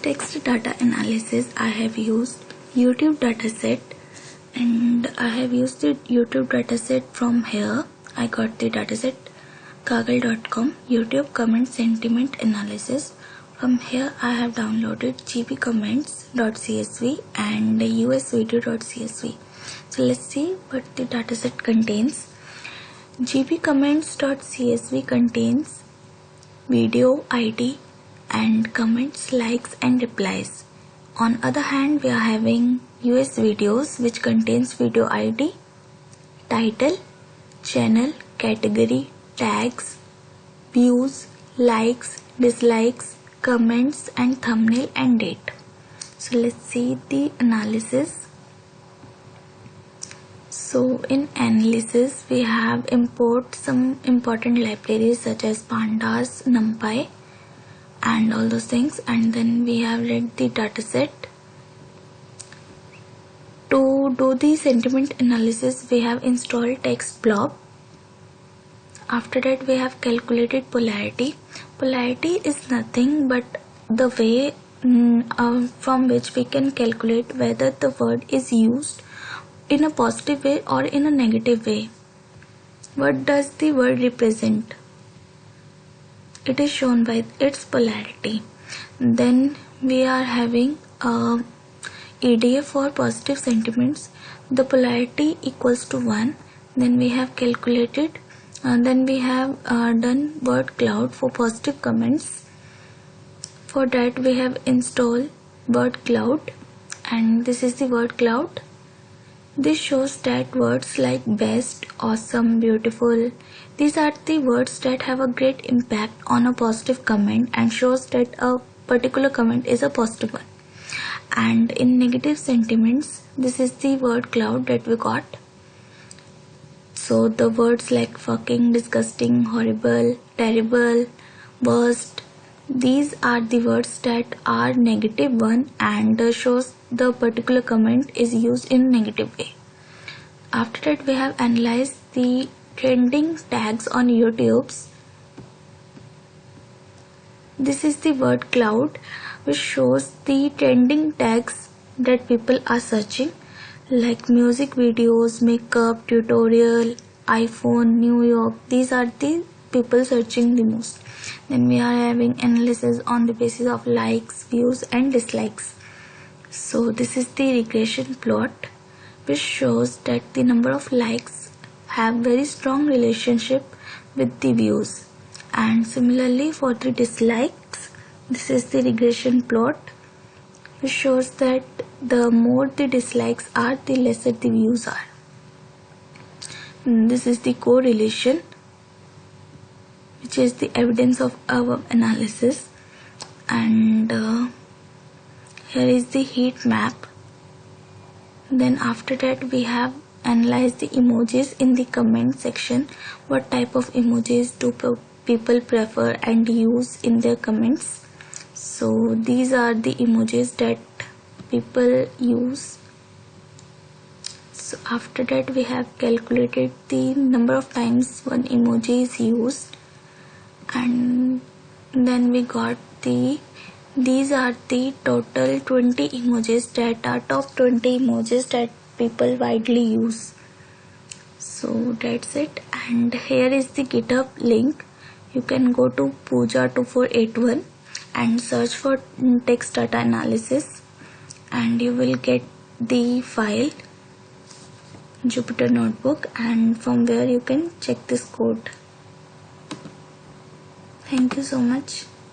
text data analysis, I have used YouTube dataset, and I have used the YouTube dataset from here. I got the dataset kaggle.com YouTube comment sentiment analysis. From here I have downloaded gbcomments.csv and usvideo.csv. So let's see what the dataset contains. gbcomments.csv contains video ID and comments, likes and replies. On other hand, we are having US videos which contains video ID, title, channel, category, tags, views, likes, dislikes, comments and thumbnail and date. So let's see the analysis. So in analysis we have import some important libraries such as pandas, numpy and all those things, and then we have read the dataset. To do the sentiment analysis we have installed text blob. After that we have calculated polarity. Polarity is nothing but the way from which we can calculate whether the word is used in a positive way or in a negative way. What does the word represent? It is shown by its polarity. Then we are having EDA for positive sentiments. The polarity equals to 1. Then we have calculated. Then we have done word cloud for positive comments. For that we have installed word cloud, and this is the word cloud. This shows that words like best, awesome, beautiful, these are the words that have a great impact on a positive comment and shows that a particular comment is a positive one. And in negative sentiments, this is the word cloud that we got. So the words like fucking, disgusting, horrible, terrible, worst, these are the words that are negative one and shows the particular comment is used in negative way. After that we have analyzed the trending tags on YouTube's. This is the word cloud which shows the trending tags that people are searching, like music videos, makeup, tutorial, iPhone, New York. These are the people searching the most. Then we are having analysis on the basis of likes, views and dislikes. So this is the regression plot which shows that the number of likes have very strong relationship with the views, and similarly for the dislikes, this is the regression plot which shows that the more the dislikes are, the lesser the views are. And this is the correlation, which is the evidence of our analysis. And here is the heat map. Then after that we have analyzed the emojis in the comment section. What type of emojis do people prefer and use in their comments? So these are the emojis that people use. So after that we have calculated the number of times one emoji is used, and then we got these are the total 20 emojis that are top 20 emojis that people widely use. So that's it, and here is the GitHub link. You can go to Pooja2481 and search for text data analysis, and you will get the file Jupyter Notebook, and from where you can check this code. Thank you so much.